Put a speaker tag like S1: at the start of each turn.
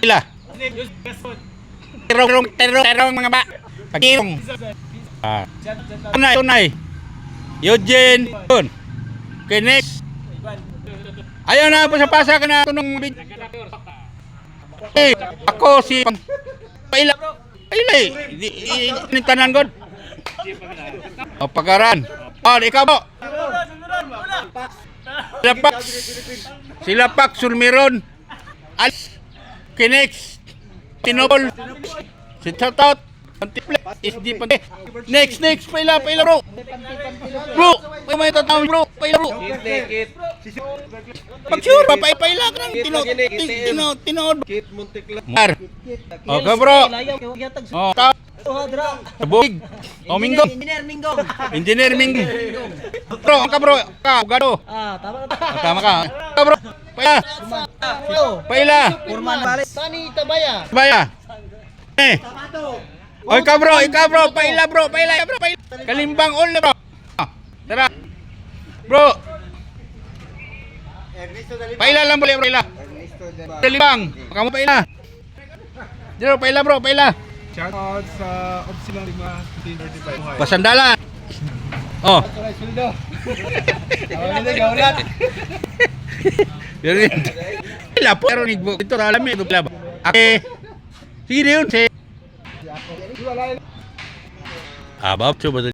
S1: Pila. Terong mga ba. Pagkirong. Tunay. Eugene. Yun. Okay, next. Ayaw na po sa pasa ka na tunong video. Ako si Paila. Ini tanan god. O pagaran. Oh, ikaw po. Silapak Sulmiron. Kinex. Tinol. Si Tatot. Antiple. SD pa. Next. Paila bro. Bro, may tatawag bro. Paila bro. Pag-sure, papaila ka ng tinood. Mar. Okay bro. Oh, Sabog. Oh, Minggong. Engineer Minggong. Bro, ka bro. Ka, gado. Tama ka. Ka bro. Paila.
S2: Purman Balik. Sani Tabaya.
S1: Oy ka bro, paila bro. Kalimbang all na bro. Tara. Bro. Paila lang bro, paila. Kalimbang. Kamu paila. Jero paila bro.
S3: Shout out sa Opsilon 5
S1: Pasandalan. Oh.
S3: Gaulat.
S1: Yun. Lapo pero ni ito alam mo ito ba? Okay. Sige yun, Abab coba